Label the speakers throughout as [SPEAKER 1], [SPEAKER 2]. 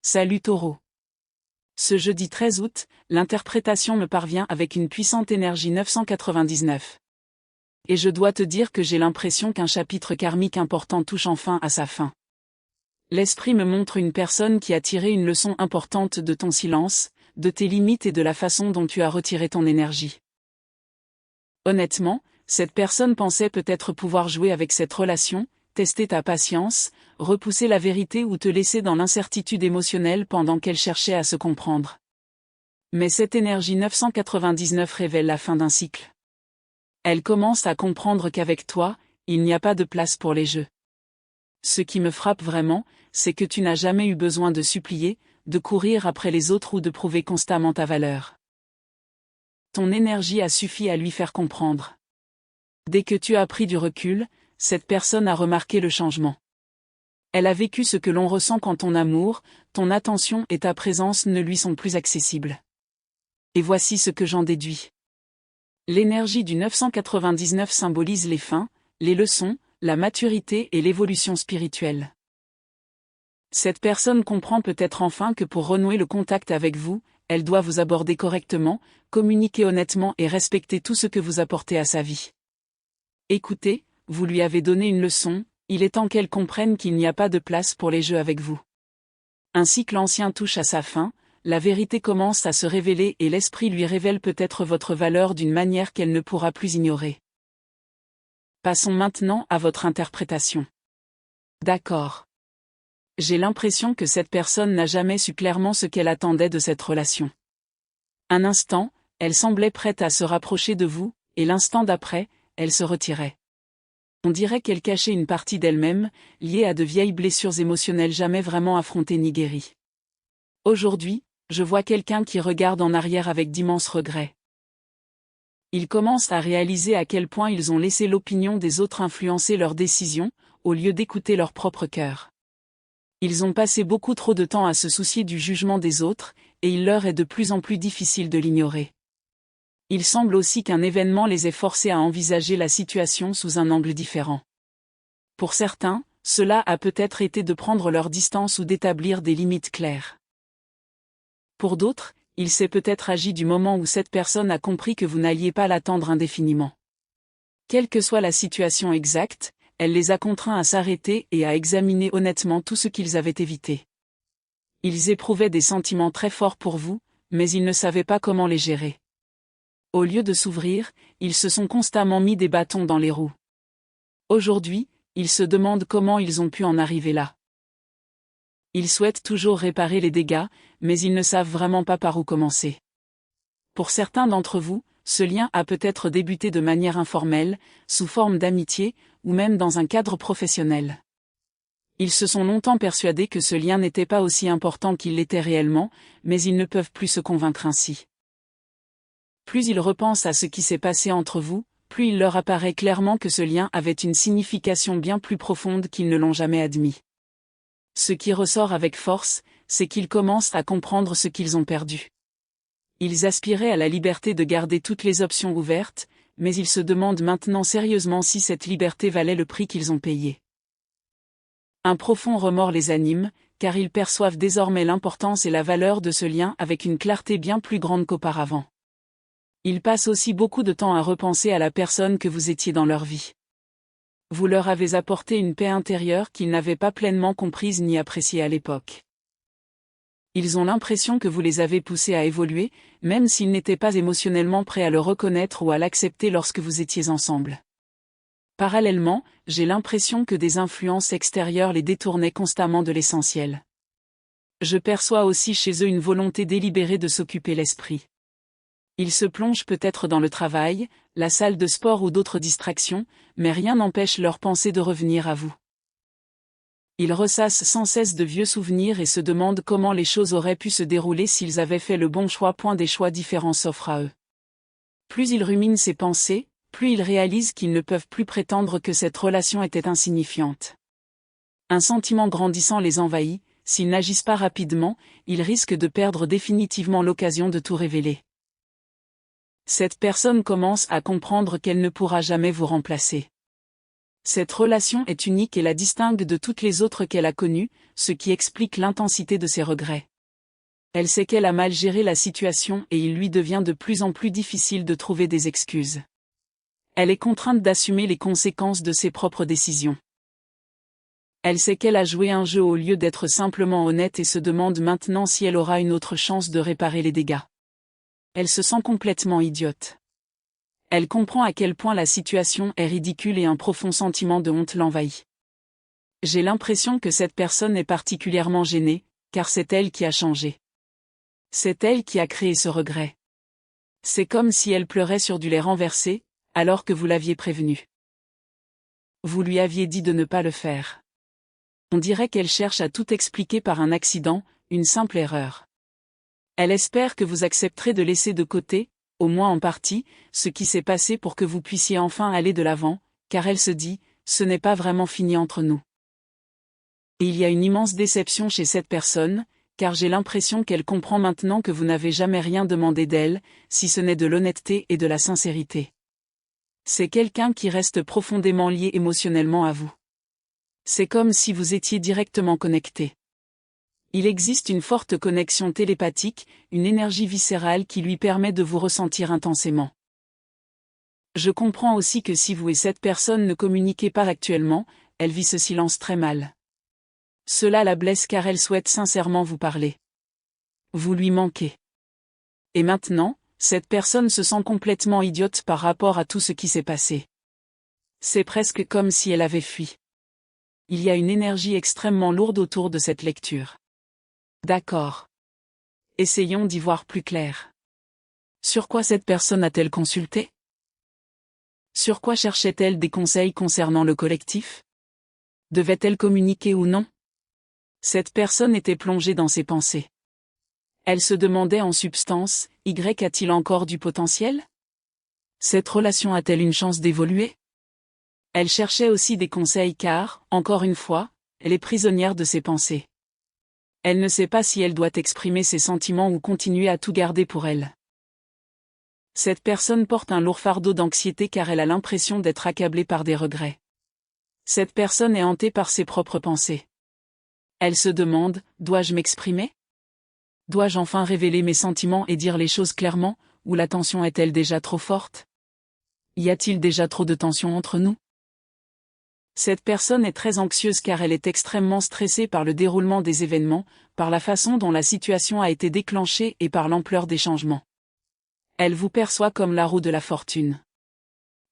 [SPEAKER 1] Salut Taureau. Ce jeudi 13 août, l'interprétation me parvient avec une puissante énergie 999. Et je dois te dire que j'ai l'impression qu'un chapitre karmique important touche enfin à sa fin. L'esprit me montre une personne qui a tiré une leçon importante de ton silence, de tes limites et de la façon dont tu as retiré ton énergie. Honnêtement, cette personne pensait peut-être pouvoir jouer avec cette relation, tester ta patience, repousser la vérité ou te laisser dans l'incertitude émotionnelle pendant qu'elle cherchait à se comprendre. Mais cette énergie 999 révèle la fin d'un cycle. Elle commence à comprendre qu'avec toi, il n'y a pas de place pour les jeux. Ce qui me frappe vraiment, c'est que tu n'as jamais eu besoin de supplier, de courir après les autres ou de prouver constamment ta valeur. Ton énergie a suffi à lui faire comprendre. Dès que tu as pris du recul, cette personne a remarqué le changement. Elle a vécu ce que l'on ressent quand ton amour, ton attention et ta présence ne lui sont plus accessibles. Et voici ce que j'en déduis. L'énergie du 999 symbolise les fins, les leçons, la maturité et l'évolution spirituelle. Cette personne comprend peut-être enfin que pour renouer le contact avec vous, elle doit vous aborder correctement, communiquer honnêtement et respecter tout ce que vous apportez à sa vie. Écoutez, vous lui avez donné une leçon, il est temps qu'elle comprenne qu'il n'y a pas de place pour les jeux avec vous. Un cycle ancien touche à sa fin, la vérité commence à se révéler et l'esprit lui révèle peut-être votre valeur d'une manière qu'elle ne pourra plus ignorer. Passons maintenant à votre interprétation. D'accord. J'ai l'impression que cette personne n'a jamais su clairement ce qu'elle attendait de cette relation. Un instant, elle semblait prête à se rapprocher de vous, et l'instant d'après, elle se retirait. On dirait qu'elle cachait une partie d'elle-même, liée à de vieilles blessures émotionnelles jamais vraiment affrontées ni guéries. Aujourd'hui, je vois quelqu'un qui regarde en arrière avec d'immenses regrets. Ils commencent à réaliser à quel point ils ont laissé l'opinion des autres influencer leurs décisions, au lieu d'écouter leur propre cœur. Ils ont passé beaucoup trop de temps à se soucier du jugement des autres, et il leur est de plus en plus difficile de l'ignorer. Il semble aussi qu'un événement les ait forcés à envisager la situation sous un angle différent. Pour certains, cela a peut-être été de prendre leur distance ou d'établir des limites claires. Pour d'autres, il s'est peut-être agi du moment où cette personne a compris que vous n'alliez pas l'attendre indéfiniment. Quelle que soit la situation exacte, elle les a contraints à s'arrêter et à examiner honnêtement tout ce qu'ils avaient évité. Ils éprouvaient des sentiments très forts pour vous, mais ils ne savaient pas comment les gérer. Au lieu de s'ouvrir, ils se sont constamment mis des bâtons dans les roues. Aujourd'hui, ils se demandent comment ils ont pu en arriver là. Ils souhaitent toujours réparer les dégâts, mais ils ne savent vraiment pas par où commencer. Pour certains d'entre vous, ce lien a peut-être débuté de manière informelle, sous forme d'amitié, ou même dans un cadre professionnel. Ils se sont longtemps persuadés que ce lien n'était pas aussi important qu'il l'était réellement, mais ils ne peuvent plus se convaincre ainsi. Plus ils repensent à ce qui s'est passé entre vous, plus il leur apparaît clairement que ce lien avait une signification bien plus profonde qu'ils ne l'ont jamais admis. Ce qui ressort avec force, c'est qu'ils commencent à comprendre ce qu'ils ont perdu. Ils aspiraient à la liberté de garder toutes les options ouvertes, mais ils se demandent maintenant sérieusement si cette liberté valait le prix qu'ils ont payé. Un profond remords les anime, car ils perçoivent désormais l'importance et la valeur de ce lien avec une clarté bien plus grande qu'auparavant. Ils passent aussi beaucoup de temps à repenser à la personne que vous étiez dans leur vie. Vous leur avez apporté une paix intérieure qu'ils n'avaient pas pleinement comprise ni appréciée à l'époque. Ils ont l'impression que vous les avez poussés à évoluer, même s'ils n'étaient pas émotionnellement prêts à le reconnaître ou à l'accepter lorsque vous étiez ensemble. Parallèlement, j'ai l'impression que des influences extérieures les détournaient constamment de l'essentiel. Je perçois aussi chez eux une volonté délibérée de s'occuper l'esprit. Ils se plongent peut-être dans le travail, la salle de sport ou d'autres distractions, mais rien n'empêche leurs pensées de revenir à vous. Ils ressassent sans cesse de vieux souvenirs et se demandent comment les choses auraient pu se dérouler s'ils avaient fait le bon choix. Des choix différents s'offrent à eux. Plus ils ruminent ces pensées, plus ils réalisent qu'ils ne peuvent plus prétendre que cette relation était insignifiante. Un sentiment grandissant les envahit, s'ils n'agissent pas rapidement, ils risquent de perdre définitivement l'occasion de tout révéler. Cette personne commence à comprendre qu'elle ne pourra jamais vous remplacer. Cette relation est unique et la distingue de toutes les autres qu'elle a connues, ce qui explique l'intensité de ses regrets. Elle sait qu'elle a mal géré la situation et il lui devient de plus en plus difficile de trouver des excuses. Elle est contrainte d'assumer les conséquences de ses propres décisions. Elle sait qu'elle a joué un jeu au lieu d'être simplement honnête et se demande maintenant si elle aura une autre chance de réparer les dégâts. Elle se sent complètement idiote. Elle comprend à quel point la situation est ridicule et un profond sentiment de honte l'envahit. J'ai l'impression que cette personne est particulièrement gênée, car c'est elle qui a changé. C'est elle qui a créé ce regret. C'est comme si elle pleurait sur du lait renversé, alors que vous l'aviez prévenue. Vous lui aviez dit de ne pas le faire. On dirait qu'elle cherche à tout expliquer par un accident, une simple erreur. Elle espère que vous accepterez de laisser de côté, au moins en partie, ce qui s'est passé pour que vous puissiez enfin aller de l'avant, car elle se dit, ce n'est pas vraiment fini entre nous. Et il y a une immense déception chez cette personne, car j'ai l'impression qu'elle comprend maintenant que vous n'avez jamais rien demandé d'elle, si ce n'est de l'honnêteté et de la sincérité. C'est quelqu'un qui reste profondément lié émotionnellement à vous. C'est comme si vous étiez directement connecté. Il existe une forte connexion télépathique, une énergie viscérale qui lui permet de vous ressentir intensément. Je comprends aussi que si vous et cette personne ne communiquez pas actuellement, elle vit ce silence très mal. Cela la blesse car elle souhaite sincèrement vous parler. Vous lui manquez. Et maintenant, cette personne se sent complètement idiote par rapport à tout ce qui s'est passé. C'est presque comme si elle avait fui. Il y a une énergie extrêmement lourde autour de cette lecture. D'accord. Essayons d'y voir plus clair. Sur quoi cette personne a-t-elle consulté? Sur quoi cherchait-elle des conseils concernant le collectif? Devait-elle communiquer ou non? Cette personne était plongée dans ses pensées. Elle se demandait en substance, Y a-t-il encore du potentiel? Cette relation a-t-elle une chance d'évoluer? Elle cherchait aussi des conseils car, encore une fois, elle est prisonnière de ses pensées. Elle ne sait pas si elle doit exprimer ses sentiments ou continuer à tout garder pour elle. Cette personne porte un lourd fardeau d'anxiété car elle a l'impression d'être accablée par des regrets. Cette personne est hantée par ses propres pensées. Elle se demande, dois-je m'exprimer? Dois-je enfin révéler mes sentiments et dire les choses clairement, ou la tension est-elle déjà trop forte? Y a-t-il déjà trop de tension entre nous? Cette personne est très anxieuse car elle est extrêmement stressée par le déroulement des événements, par la façon dont la situation a été déclenchée et par l'ampleur des changements. Elle vous perçoit comme la roue de la fortune.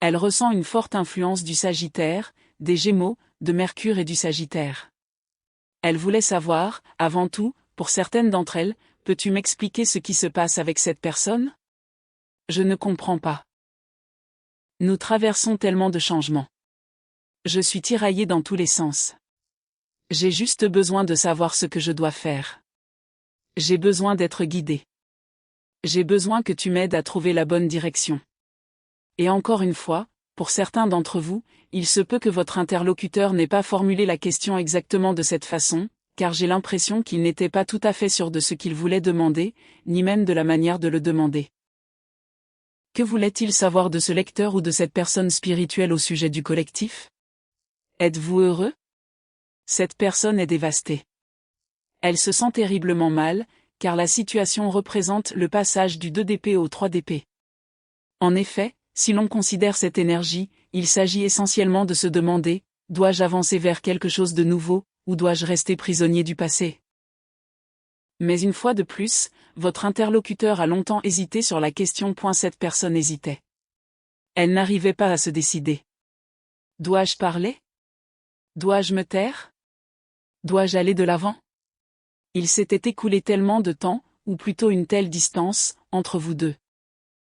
[SPEAKER 1] Elle ressent une forte influence du Sagittaire, des Gémeaux, de Mercure et du Sagittaire. Elle voulait savoir, avant tout, pour certaines d'entre elles, peux-tu m'expliquer ce qui se passe avec cette personne? Je ne comprends pas. Nous traversons tellement de changements. Je suis tiraillée dans tous les sens. J'ai juste besoin de savoir ce que je dois faire. J'ai besoin d'être guidée. J'ai besoin que tu m'aides à trouver la bonne direction. Et encore une fois, pour certains d'entre vous, il se peut que votre interlocuteur n'ait pas formulé la question exactement de cette façon, car j'ai l'impression qu'il n'était pas tout à fait sûr de ce qu'il voulait demander, ni même de la manière de le demander. Que voulait-il savoir de ce lecteur ou de cette personne spirituelle au sujet du collectif? Êtes-vous heureux? Cette personne est dévastée. Elle se sent terriblement mal, car la situation représente le passage du 2 d'épée au 3 d'épée. En effet, si l'on considère cette énergie, il s'agit essentiellement de se demander, dois-je avancer vers quelque chose de nouveau, ou dois-je rester prisonnier du passé? Mais une fois de plus, votre interlocuteur a longtemps hésité sur la question. Cette personne hésitait. Elle n'arrivait pas à se décider. Dois-je parler? Dois-je me taire? Dois-je aller de l'avant? Il s'était écoulé tellement de temps, ou plutôt une telle distance, entre vous deux.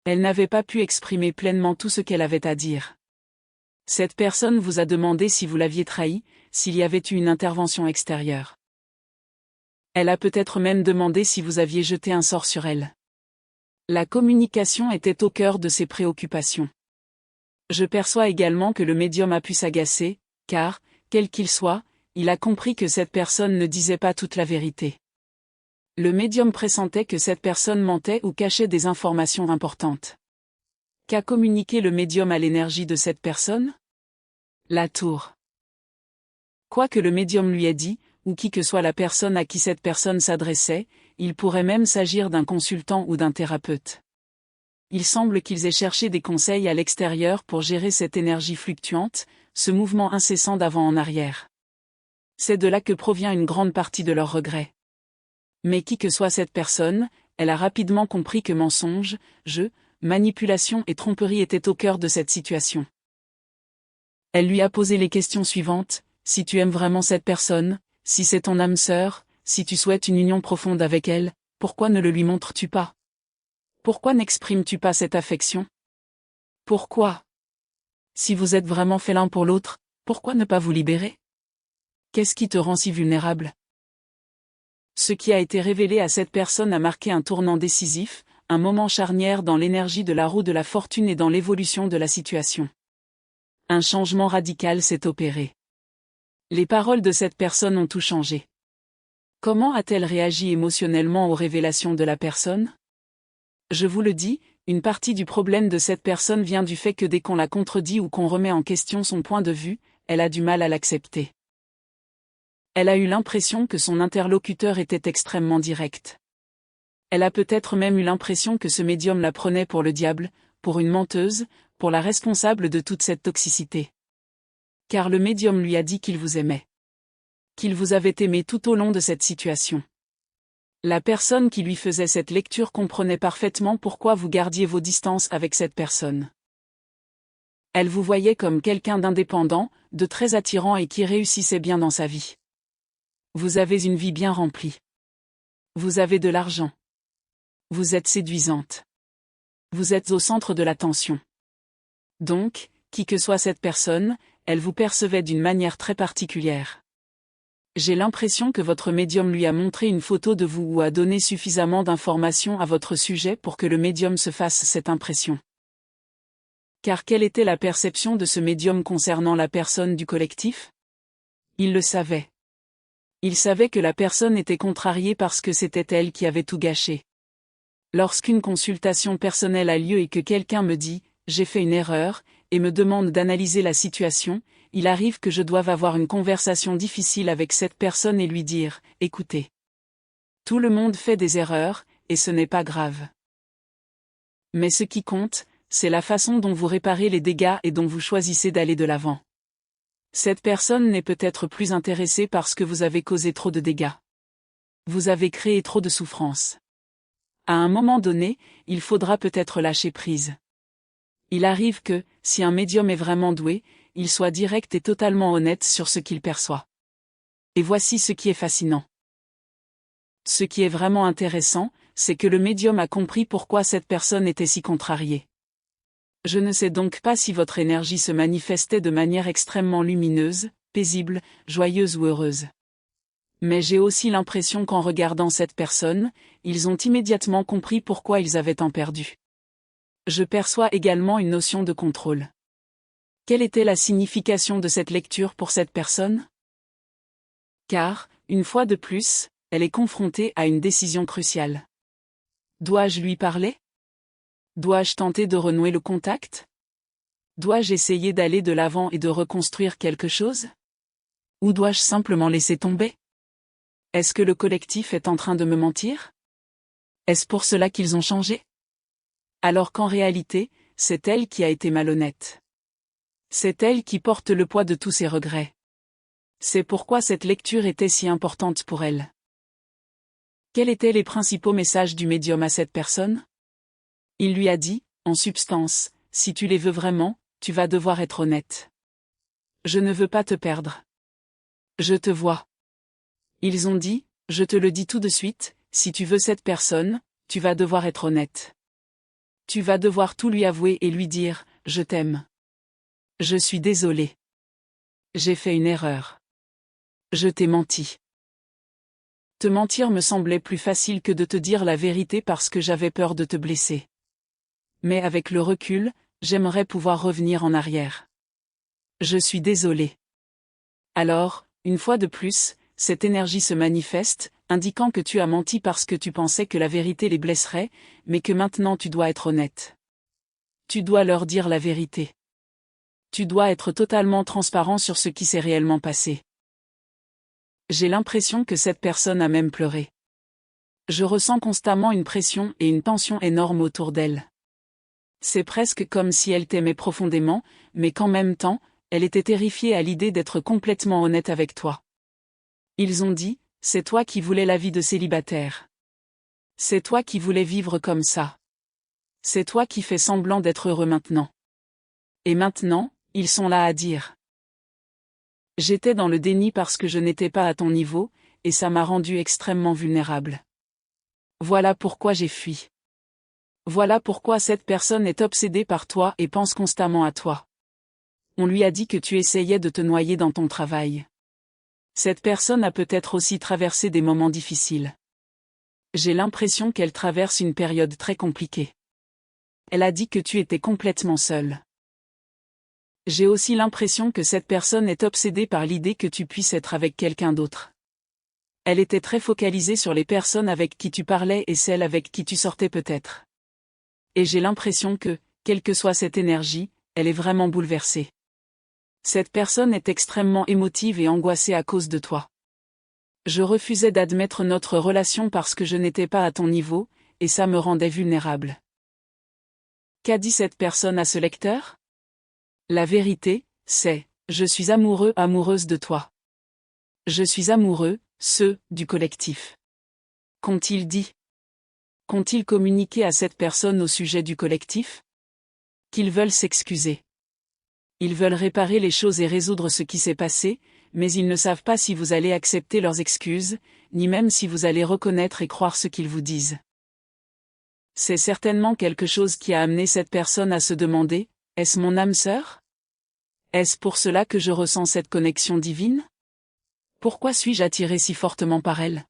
[SPEAKER 1] Elle n'avait pas pu exprimer pleinement tout ce qu'elle avait à dire. Cette personne vous a demandé si vous l'aviez trahi, s'il y avait eu une intervention extérieure. Elle a peut-être même demandé si vous aviez jeté un sort sur elle. La communication était au cœur de ses préoccupations. Je perçois également que le médium a pu s'agacer, car, quel qu'il soit, il a compris que cette personne ne disait pas toute la vérité. Le médium pressentait que cette personne mentait ou cachait des informations importantes. Qu'a communiqué le médium à l'énergie de cette personne? La tour. Quoi que le médium lui ait dit, ou qui que soit la personne à qui cette personne s'adressait, il pourrait même s'agir d'un consultant ou d'un thérapeute. Il semble qu'ils aient cherché des conseils à l'extérieur pour gérer cette énergie fluctuante, ce mouvement incessant d'avant en arrière. C'est de là que provient une grande partie de leurs regrets. Mais qui que soit cette personne, elle a rapidement compris que mensonge, jeu, manipulation et tromperie étaient au cœur de cette situation. Elle lui a posé les questions suivantes: si tu aimes vraiment cette personne, si c'est ton âme sœur, si tu souhaites une union profonde avec elle, pourquoi ne le lui montres-tu pas? Pourquoi n'exprimes-tu pas cette affection? Pourquoi? Si vous êtes vraiment fait l'un pour l'autre, pourquoi ne pas vous libérer? Qu'est-ce qui te rend si vulnérable? Ce qui a été révélé à cette personne a marqué un tournant décisif, un moment charnière dans l'énergie de la roue de la fortune et dans l'évolution de la situation. Un changement radical s'est opéré. Les paroles de cette personne ont tout changé. Comment a-t-elle réagi émotionnellement aux révélations de la personne? Je vous le dis, une partie du problème de cette personne vient du fait que dès qu'on la contredit ou qu'on remet en question son point de vue, elle a du mal à l'accepter. Elle a eu l'impression que son interlocuteur était extrêmement direct. Elle a peut-être même eu l'impression que ce médium la prenait pour le diable, pour une menteuse, pour la responsable de toute cette toxicité. Car le médium lui a dit qu'il vous aimait. Qu'il vous avait aimé tout au long de cette situation. La personne qui lui faisait cette lecture comprenait parfaitement pourquoi vous gardiez vos distances avec cette personne. Elle vous voyait comme quelqu'un d'indépendant, de très attirant et qui réussissait bien dans sa vie. Vous avez une vie bien remplie. Vous avez de l'argent. Vous êtes séduisante. Vous êtes au centre de l'attention. Donc, qui que soit cette personne, elle vous percevait d'une manière très particulière. J'ai l'impression que votre médium lui a montré une photo de vous ou a donné suffisamment d'informations à votre sujet pour que le médium se fasse cette impression. Car quelle était la perception de ce médium concernant la personne du collectif? Il le savait. Il savait que la personne était contrariée parce que c'était elle qui avait tout gâché. Lorsqu'une consultation personnelle a lieu et que quelqu'un me dit « j'ai fait une erreur » et me demande d'analyser la situation, il arrive que je doive avoir une conversation difficile avec cette personne et lui dire « écoutez. Tout le monde fait des erreurs, et ce n'est pas grave. Mais ce qui compte, c'est la façon dont vous réparez les dégâts et dont vous choisissez d'aller de l'avant. Cette personne n'est peut-être plus intéressée parce que vous avez causé trop de dégâts. Vous avez créé trop de souffrance. À un moment donné, il faudra peut-être lâcher prise. Il arrive que, si un médium est vraiment doué, il soit direct et totalement honnête sur ce qu'il perçoit. Et voici ce qui est fascinant. Ce qui est vraiment intéressant, c'est que le médium a compris pourquoi cette personne était si contrariée. Je ne sais donc pas si votre énergie se manifestait de manière extrêmement lumineuse, paisible, joyeuse ou heureuse. Mais j'ai aussi l'impression qu'en regardant cette personne, ils ont immédiatement compris pourquoi ils avaient tant perdu. Je perçois également une notion de contrôle. Quelle était la signification de cette lecture pour cette personne? Car, une fois de plus, elle est confrontée à une décision cruciale. Dois-je lui parler? Dois-je tenter de renouer le contact? Dois-je essayer d'aller de l'avant et de reconstruire quelque chose? Ou dois-je simplement laisser tomber? Est-ce que le collectif est en train de me mentir? Est-ce pour cela qu'ils ont changé? Alors qu'en réalité, c'est elle qui a été malhonnête. C'est elle qui porte le poids de tous ses regrets. C'est pourquoi cette lecture était si importante pour elle. Quels étaient les principaux messages du médium à cette personne? Il lui a dit, en substance, si tu les veux vraiment, tu vas devoir être honnête. Je ne veux pas te perdre. Je te vois. Ils ont dit, je te le dis tout de suite, si tu veux cette personne, tu vas devoir être honnête. Tu vas devoir tout lui avouer et lui dire, je t'aime. Je suis désolé. J'ai fait une erreur. Je t'ai menti. Te mentir me semblait plus facile que de te dire la vérité parce que j'avais peur de te blesser. Mais avec le recul, j'aimerais pouvoir revenir en arrière. Je suis désolé. Alors, une fois de plus, cette énergie se manifeste, indiquant que tu as menti parce que tu pensais que la vérité les blesserait, mais que maintenant tu dois être honnête. Tu dois leur dire la vérité. tu dois être totalement transparent sur ce qui s'est réellement passé. J'ai l'impression que cette personne a même pleuré. Je ressens constamment une pression et une tension énorme autour d'elle. C'est presque comme si elle t'aimait profondément, mais qu'en même temps, elle était terrifiée à l'idée d'être complètement honnête avec toi. Ils ont dit, c'est toi qui voulais la vie de célibataire. C'est toi qui voulais vivre comme ça. C'est toi qui fais semblant d'être heureux maintenant. Et maintenant, ils sont là à dire. J'étais dans le déni parce que je n'étais pas à ton niveau, et ça m'a rendu extrêmement vulnérable. Voilà pourquoi j'ai fui. Voilà pourquoi cette personne est obsédée par toi et pense constamment à toi. On lui a dit que tu essayais de te noyer dans ton travail. Cette personne a peut-être aussi traversé des moments difficiles. J'ai l'impression qu'elle traverse une période très compliquée. Elle a dit que tu étais complètement seul. J'ai aussi l'impression que cette personne est obsédée par l'idée que tu puisses être avec quelqu'un d'autre. Elle était très focalisée sur les personnes avec qui tu parlais et celles avec qui tu sortais peut-être. Et j'ai l'impression que, quelle que soit cette énergie, elle est vraiment bouleversée. Cette personne est extrêmement émotive et angoissée à cause de toi. Je refusais d'admettre notre relation parce que je n'étais pas à ton niveau, et ça me rendait vulnérable. Qu'a dit cette personne à ce lecteur? La vérité, c'est, je suis amoureux, amoureuse de toi. Je suis amoureux, du collectif. Qu'ont-ils dit? Qu'ont-ils communiqué à cette personne au sujet du collectif? Qu'ils veulent s'excuser. Ils veulent réparer les choses et résoudre ce qui s'est passé, mais ils ne savent pas si vous allez accepter leurs excuses, ni même si vous allez reconnaître et croire ce qu'ils vous disent. C'est certainement quelque chose qui a amené cette personne à se demander, est-ce mon âme sœur? Est-ce pour cela que je ressens cette connexion divine? Pourquoi suis-je attiré si fortement par elle?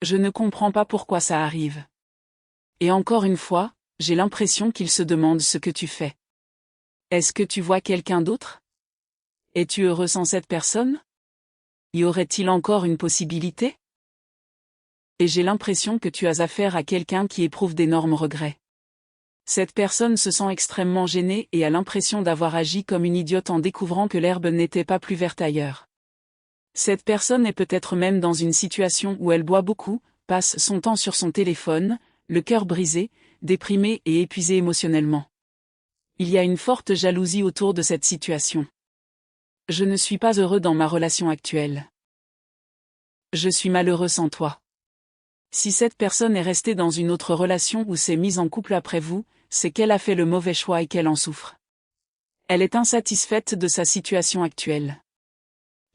[SPEAKER 1] Je ne comprends pas pourquoi ça arrive. Et encore une fois, j'ai l'impression qu'il se demande ce que tu fais. Est-ce que tu vois quelqu'un d'autre? Es-tu heureux sans cette personne? Y aurait-il encore une possibilité? Et j'ai l'impression que tu as affaire à quelqu'un qui éprouve d'énormes regrets. Cette personne se sent extrêmement gênée et a l'impression d'avoir agi comme une idiote en découvrant que l'herbe n'était pas plus verte ailleurs. Cette personne est peut-être même dans une situation où elle boit beaucoup, passe son temps sur son téléphone, le cœur brisé, déprimée et épuisée émotionnellement. Il y a une forte jalousie autour de cette situation. Je ne suis pas heureux dans ma relation actuelle. Je suis malheureux sans toi. Si cette personne est restée dans une autre relation ou s'est mise en couple après vous, c'est qu'elle a fait le mauvais choix et qu'elle en souffre. Elle est insatisfaite de sa situation actuelle.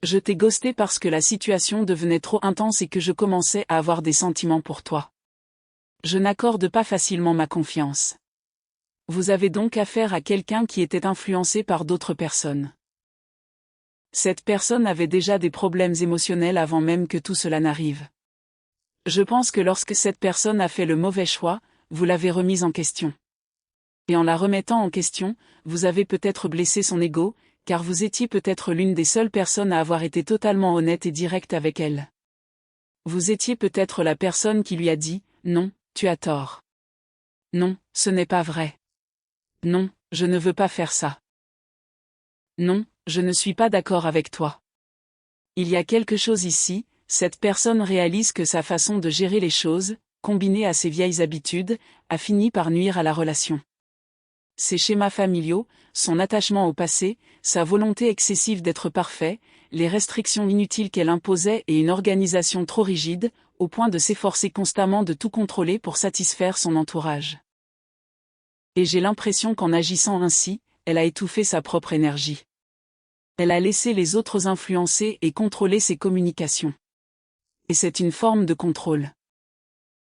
[SPEAKER 1] Je t'ai ghosté parce que la situation devenait trop intense et que je commençais à avoir des sentiments pour toi. Je n'accorde pas facilement ma confiance. Vous avez donc affaire à quelqu'un qui était influencé par d'autres personnes. Cette personne avait déjà des problèmes émotionnels avant même que tout cela n'arrive. Je pense que lorsque cette personne a fait le mauvais choix, vous l'avez remise en question. Et en la remettant en question, vous avez peut-être blessé son ego, car vous étiez peut-être l'une des seules personnes à avoir été totalement honnête et directe avec elle. Vous étiez peut-être la personne qui lui a dit « Non, tu as tort. Non, ce n'est pas vrai. Non, je ne veux pas faire ça. Non, je ne suis pas d'accord avec toi. » Il y a quelque chose ici, cette personne réalise que sa façon de gérer les choses, combinée à ses vieilles habitudes, a fini par nuire à la relation. Ses schémas familiaux, son attachement au passé, sa volonté excessive d'être parfait, les restrictions inutiles qu'elle imposait et une organisation trop rigide, au point de s'efforcer constamment de tout contrôler pour satisfaire son entourage. Et j'ai l'impression qu'en agissant ainsi, elle a étouffé sa propre énergie. Elle a laissé les autres influencer et contrôler ses communications. Et c'est une forme de contrôle.